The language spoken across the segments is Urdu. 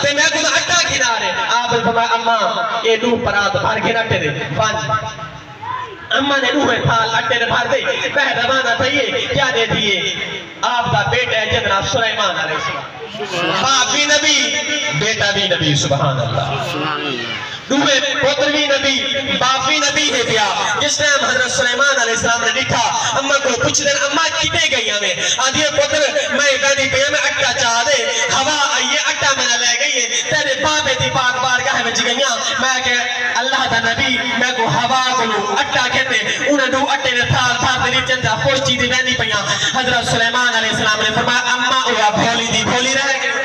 تے میں کو اٹا گھنا رہے آپ نے فرمایا اماں یہ دو پرات بھر گھنا ٹے دے بن اماں نے دوہے تھال اٹے نے بھر دے پہلوانا تھئیے کیا دے دیئے آپ کا بیٹا ہے جنرال سلیمان علیہ السلام باپ بھی نبی بیٹا بھی نبی سبحان اللہ دوہے پتر بھی نبی باپ بھی نبی ہے پیا جس ٹائم حضرت سلیمان علیہ السلام نے لکھا اماں کو پوچھ دیں اماں کتے گئی ہمیں آدھی پتر میں بیٹی پہ میں اٹا چاہ دے ہوا آئیے اٹا میں لے گئی ہے تیرے باپے دی پاک بارگاہ میں گئیاں میں کہ اللہ دا نبی میں کو ہوا کو اٹا کہتے انہیں دو اٹے نے تھال تھال دے چند خوش چیزیں بہنی پیاں حضرت سلیمان علیہ السلام نے فرمایا اماں اوہ بھولی دی بھولی رہ گئے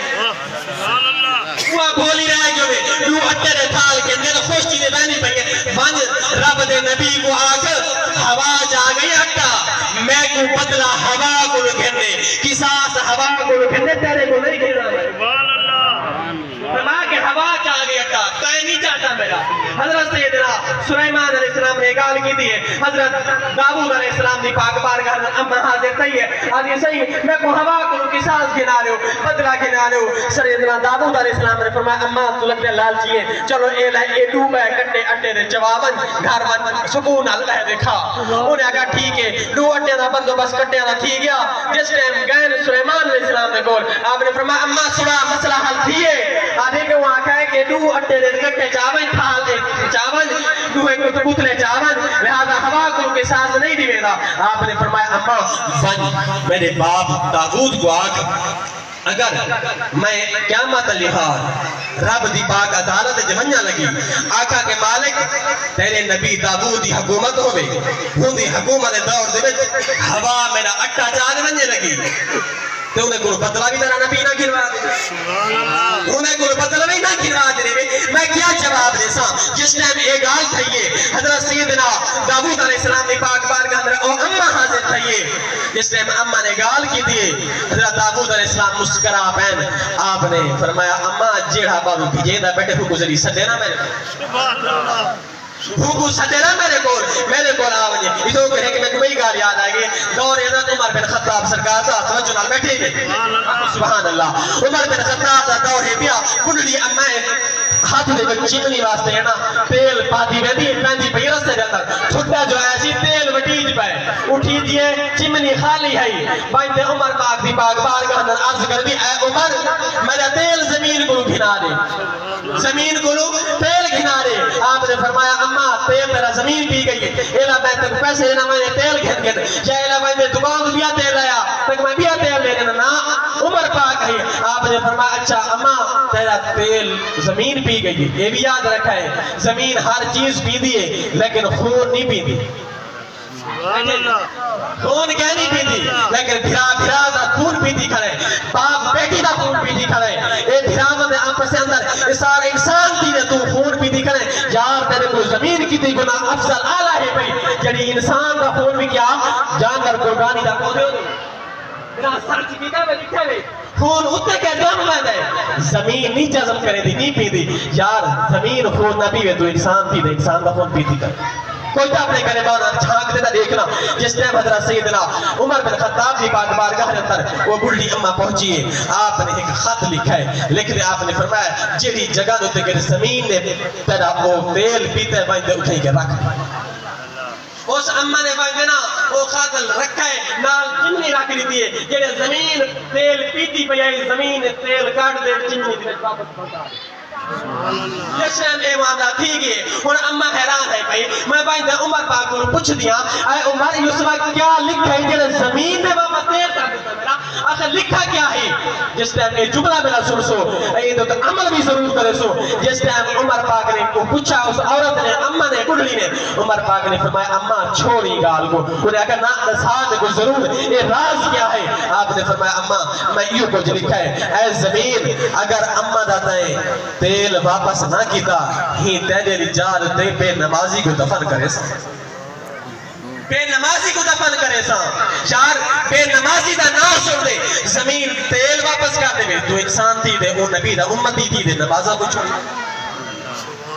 وہ بھولی رہ گئے دو اٹے نے تھال کے اندر خوش چیزیں بہنی پیاں ون رب دے نبی کو آکر ہوا جا گئی اٹا میں کو بدلا ہوا کو گھرنے قصاص ہوا کو گھرنے تیرے کو نہیں گھرنا فرما کہ ہوا چاہ گئی اٹا کہیں نہیں چاہتا میرا حضرت سیدنا سلیمان علیہ السلام نے گال کی دی ہے حضرت داؤد علیہ السلام دی پاک بارگاہ اماں حاضر تھی ہے آدھی صحیح میں کو ہوا کو قصاص گھنا رہے ہو بدلہ گھنا رہے ہو سیدنا داؤد علیہ السلام نے فرمایا اماں تو لگتے لالچی ہے چلو اے لائے اے دو میں کٹے اٹے دے چواون گھر من سکون اللہ دیکھا انہیں کہا ٹھیک ہے دو اٹے دا بندوبست کٹے دا تھی گیا جس ٹائم گئے سلیمان علیہ السلام نے بول آپ نے فرمایا اماں سنا مسئلہ حل تھی ہے آدھے کہ وہاں کہے کہ دو اٹے دے کٹے چاون تھال دے چاون دو ایک پتلے چاون لہذا ہوا کو کے ساتھ نہیں دیوے گا آپ نے فرمایا اماں ون میرے باپ داؤد کو آگ اگر میں قیامت لحاظ رب دی پاک عدالت جمنیا لگی آقا کے مالک تیرے نبی داؤد دی حکومت ہوئے ہوں دی حکومت دور دے وچ ہوا میرا اٹا چاہ ونجے لگی تو انہیں کو بدلہ بھی تیرا نبی نہ گروا دے انہیں کو بدلہ بھی نہ گروا دے میں کیا جواب دے سا جس ٹائم ایک گال تھئیے حضرت سیدنا داؤد علیہ السلام نے پاک بارگاہ اندر او اماں حاضر تھئیے جس ٹائم اماں نے گال کی دیئے حضرت داؤد علیہ السلام مسکرا پہن آپ نے فرمایا اماں جیڑا بابو بھیجے دا بیٹے کو گزری سدے نا میرے سبحان اللہ بھوکو سدے نا میرے کول آوجے اسو کہے کہ میں کو بھئی گال یاد آئے گی دور حضرت عمر بن خطاب سرکار دا توجہ نال بیٹھے گئے سبحان اللہ عمر بن خطاب دا دور ہے بیا کنڈلی اماں ہاتھ دے وچ چمنی واسطے ہے نا تیل پاتی ویندی پہنجی پئی رستے دے اندر چھٹا جو ہے سی تیل وٹیج پے اٹھی دیے چمنی خالی ہے بائیں عمر پاک دی پاک بارگاہ اندر عرض کر دی اے عمر میرا تیل زمین کو گھنا دے زمین کو تیل گھنا دے آپ نے فرمایا اماں تیل میرا زمین پی گئی ہے ایلا میں تک پیسے لینا میں نے تیل گھن گھن یا ایلا میں نے دکان بیا تیل لایا تک میں بیا تیل لینا نا عمر پاک ہے آپ نے فرمایا اچھا اماں تیرا تیل زمین پی گئی ہے یہ بھی یاد رکھا ہے زمین ہر چیز پی دیئے لیکن خون نہیں پی دی خون کیا نہیں پی دی لیکن بھرا دا خون پی دی کھڑے باپ بیٹی دا خون پی دی کھڑے اے بھرا دا آپس سے اندر سارے انسان دی نے تو خون پی دی کھڑے یار تیرے کو زمین کی دی گناہ افضل آلہ ہے بھئی جڑی انسان دا خون بھی کیا جانور قربانی دا خون دے میرا سرچ کی دا میں لکھے ہوئے خون اتے کے دم میں دے زمین نہیں جزم کرے دی نہیں پی دی یار زمین خون نہ پیوے تو انسان پی دے انسان دا خون پی دی کر کوئی تا اپنے کرے بانا چھانک دیتا دیکھنا جس ٹائم حضرت سیدنا عمر بن خطاب کی پاک بارگاہ اندر وہ بڑھی اماں پہنچی ہے آپ نے ایک خط لکھا ہے لکھنے آپ نے فرمایا جیڑی جگہ دوتے کہ زمین نے تیرا وہ تیل پیتے بائندے اٹھیں کے رکھ اس اماں نے بائندے نا وہ خاتل رکھا ہے نال چمنی رکھ لیتی ہے جیڑے زمین تیل پیتی پہ آئی زمین تیل کاٹ دے چمنی دینے واپس پہنچا دے جس ٹائم اے معاملہ تھی گئے اور اماں حیران ہے بھئی میں بائندے عمر پاک کو پوچھ دیا اے عمر اس وقت کیا لکھا ہے جیڑے زمین میں واپس تیل کر دیتا میرا آخر لکھا کیا ہے جس ٹائم اے جملہ میرا سن سو اے تو عمل بھی ضرور کرے سو جس ٹائم عمر پاک نے کو پوچھا اس عورت نے اماں نے کڑلی نے عمر پاک نے فرمایا اماں چھوڑی گال کو انہیں اگر نہ نسان کو ضرور یہ راز کیا ہے آپ نے فرمایا اماں میں یوں کچھ لکھا ہے اے زمین اگر اماں داتا ہے تیل واپس نہ کیتا ہی تیرے رجال تے بے نمازی کو دفن کرے سا بے نمازی کو دفن کرے سا یار بے نمازی دا نام چھوڑ دے زمین تیل واپس کر دے تو انسان تھی دے او نبی دا امتی تھی دے نمازہ کو چھوڑ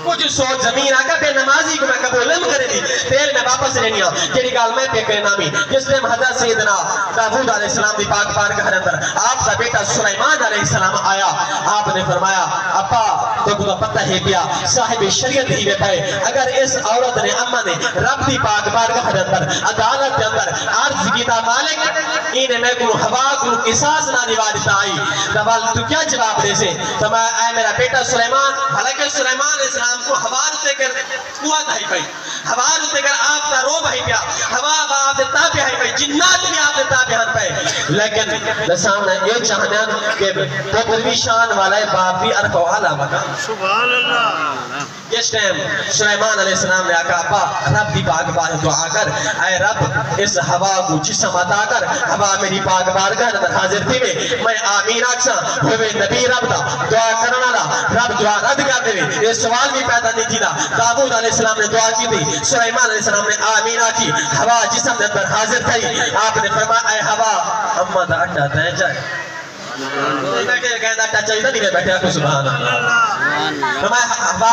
کچھ سوچ زمین آگا بے نمازی کو میں قبول نہ کرے دی تیل میں واپس لینی ہوں جیڑی گال میں پہ کرے نامی جس ٹائم حضرت سیدنا داؤد علیہ السلام دی پاک بارگاہ اندر آپ کا بیٹا سلیمان علیہ السلام آیا آپ نے فرمایا ابا تو کو پتہ ہے پیا صاحب شریعت ہی پہ اگر اس عورت نے اما نے رب دی پاک بارگاہ دے اندر عدالت دے اندر عرض کیتا مالک انہیں میں کو ہوا کو قصاص نہ دیتا آئی سوال تو کیا جواب دے سے تو میں اے میرا بیٹا سلیمان حالانکہ سلیمان علیہ السلام کو ہوا تے کر قوت ہے بھائی ہوا تے کر آپ کا رو بھائی پیا ہوا آپ دے تابع ہے بھائی جنات بھی آپ دے تابع ہیں پہ لیکن سامنے یہ چاہنا کہ پتروی شان والا باپ بھی عرف و علا وکا سبحان اللہ اس ٹائم سلیمان علیہ السلام نے کہا ابا رب دی پاک بارگاہ دعا کر اے رب اس ہوا کو جسم عطا کر ہوا میری پاک بارگاہ اندر حاضر تھی میں آمین آکسا ہوئے نبی رب دا دعا کرنا دا رب دعا رد کر دے یہ سوال بھی پیدا نہیں تھی دا داود علیہ السلام نے دعا کی تھی سلیمان علیہ السلام نے آمین آکی ہوا جسم اندر حاضر تھی آپ نے فرمایا اے ہوا اما دا اٹھا دیں جائے کہنا چاہیے نہیں میں بیٹھے آپ سبحان اللہ فرمایا ہوا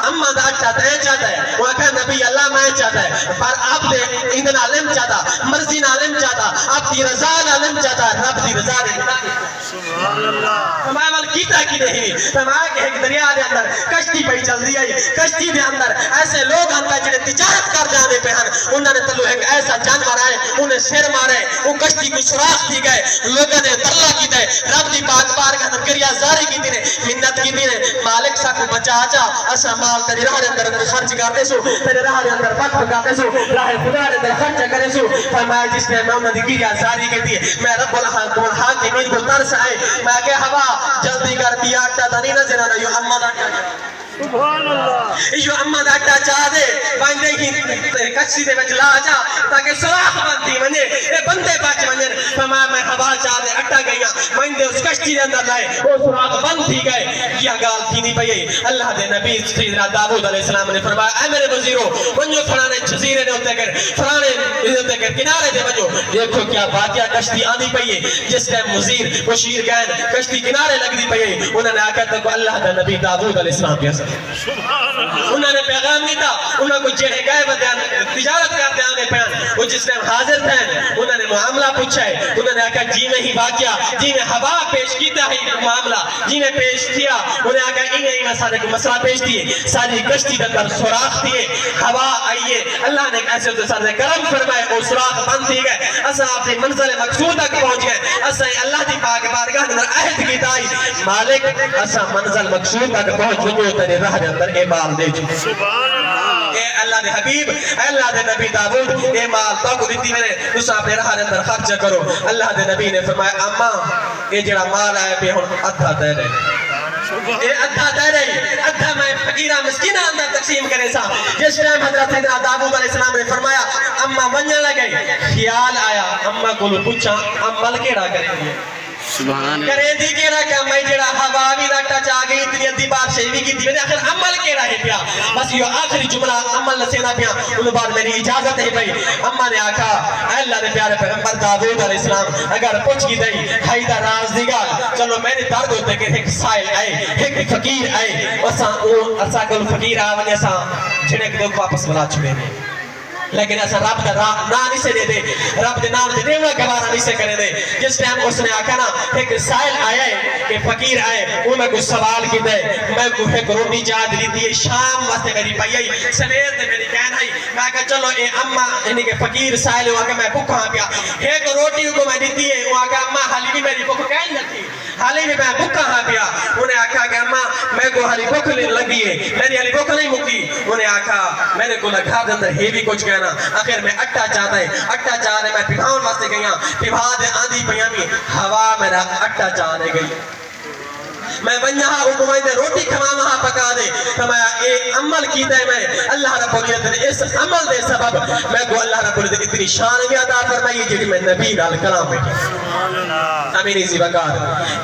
اما دا اٹھا دیں چاہتا ہے وہ کہا نبی اللہ میں چاہتا ہے پر آپ نے اندن عالم چاہتا مرضی عالم چاہتا آپ کی رضا عالم چاہتا رب دی رضا نے سبحان اللہ فرمایا مال کیتا کی نہیں فرمایا کہ ایک دریا دے اندر کشتی پہ چل دی آئی کشتی دے اندر ایسے لوگ ہم جنہیں تجارت کر جانے پہ ہیں انہوں نے تلو ایک ایسا جانور آئے انہیں سر مارے وہ کشتی کو سراخ دی گئے لوگوں نے ترلا کی دے رب دی پاک بارگاہ اندر کریا زاری کی دی نے منت کی دی نے مالک سا کو بچا آجا اسا مال تیری راہ اندر خرچ کرتے سو تیری راہ اندر وقف کرتے سو راہ خدا اندر خرچ کرتے سو فرمایا جس نے میں انہوں نے کریا زاری کی دی میں رب الحاکمین کو ترس آئے میں کہ ہوا جلدی کر دیا اٹھا تا نہیں نظر آنا یو اما دا سبحان اللہ یو اما دا اٹھا چاہ دے باندے ہی کچھی دے بچ لا جا تاکہ سراخ بندی منجے اے بندے بچ منجے فرمایا میں ہوا چاہ دے اٹھا گئیا میں اس کشتی دے اندر لائے وہ سراخ بند تھی گئے کیا گال تھی نہیں پئی اللہ دے نبی سیدنا داود علیہ السلام نے فرمایا اے میرے وزیرو منجو فلانے جزیرے نے ہوتے کر فلانے ہوتے کر کنارے دے منجو دیکھو کیا واقعہ کشتی آنی پئی جس ٹائم وزیر وشیر گئن کشتی کنارے لگ دی پئی انہوں نے آکر تک اللہ دے نبی داود علیہ السلام کے ساتھ انہوں نے پیغام نہیں تھا انہوں کو جہے گئے بدیان تجارت کرتے آنے پہن وہ جس ٹائم حاضر تھے انہوں نے معاملہ پوچھا ہے انہوں نے آکر جی میں ہی واقعہ جی میں ہوا پیش کیتا ہے معاملہ جی میں پیش کیا انہیں آکر انہیں میں سارے کو مسئلہ پیش دیئے ساری کشتی در سوراخ دیئے ہوا آئیے اللہ نے ایسے تو سارے کرم فرمائے وہ سوراخ بند دی گئے اسا اپنے منزل مقصود تک پہنچ گئے اسا اللہ دی پاک بارگاہ اندر عہد کی تائی مالک اسا منزل مقصود تک پہنچ جو تیرے راہ اندر اے مال دے جو سبحان اللہ اے اللہ دے حبیب اے اللہ دے نبی داود اے مال تو کو دیتی میں نے اس اپنے راہ اندر خرچ کرو اللہ دے نبی نے فرمایا اما یہ جڑا مال آئے پہ ہن ادھا دے رہے اے ادھا دے رہی ادھا میں فقیرہ مسکینہ اندر تقسیم کرے سا جس ٹائم حضرت سیدنا داود علیہ السلام نے فرمایا اما ونجن لگے خیال آیا اما کو پوچھا عمل کیڑا کریں گے کریں دی کیڑا کہ میں جڑا ہوا بھی رٹا چاہ گئی اتنی ادھی بات شہی بھی کی تھی میں آخر عمل کیڑا ہے پیا بس یہ آخری جملہ عمل نسینا پیا انہوں بعد میری اجازت ہے بھئی اما نے آکھا اے اللہ نے پیارے پیغمبر داود علیہ السلام اگر پوچھ کی دئی کھائی دا راز دیگا چلو میں نے درد ہوتے کہ ایک سائل آئے ایک فقیر آئے اسا کل فقیر آوانی اسا جھنک دو واپس بلا چھوڑے نے لیکن ایسا رب دا نا نہیں سے دے دے رب دے نام دے دیوہ گوارا نہیں سے کرے دے جس ٹائم اس نے آکھا نا ایک سائل آیا ہے کہ فقیر آئے وہ میں کچھ سوال کی دے میں کو ایک روٹی جاد لی دی شام واسطے میری پائی آئی سویر دے میری کہن آئی میں کہا چلو اے اما یعنی کہ فقیر سائل ہوا کہ میں بھکا پیا ایک روٹی کو میں دیتی ہے وہ آکھا اما حالی بھی میری بھک کہن لگی حالی بھی میں بھکا ہاں پیا انہیں آکھا کہ اما میں کو حالی بھک لگی ہے میری حالی بھک نہیں مکی انہیں آکھا میں نے کو لگا دے اندر ہی بھی کچھ کہنا آخر میں اٹھا چاہتا ہے اٹھا چاہنے میں پیبھاؤن واسطے گئیاں پیبھا دے آندھی پیامی ہوا میرا اٹھا چاہنے گئی میں بنیاں حکومت نے روٹی کھوا وہاں پکا دے فرمایا اے عمل کی دے میں اللہ رب العزت نے اس عمل دے سبب میں کو اللہ رب العزت اتنی شان بھی عطا فرمائی جڑی میں نبی نال کلام میں امین اسی وقار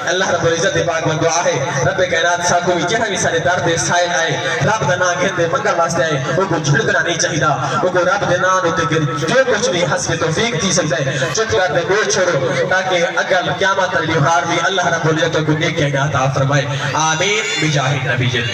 اللہ رب العزت پاک میں دعا ہے رب کائنات سا کوئی جہاں بھی سارے درد سائل آئے رب دا نام گھندے منگل واسطے آئے وہ کو جھڑکنا نہیں چاہیدا وہ کو رب دے نام ہوتے کہ جو کچھ بھی حسب توفیق تھی سکتا ہے چک کر دے گوڑ چھوڑو تاکہ اگر قیامت علی ہار بھی اللہ رب العزت کو نیک عطا فرمائے آمین بجاہ نبی جل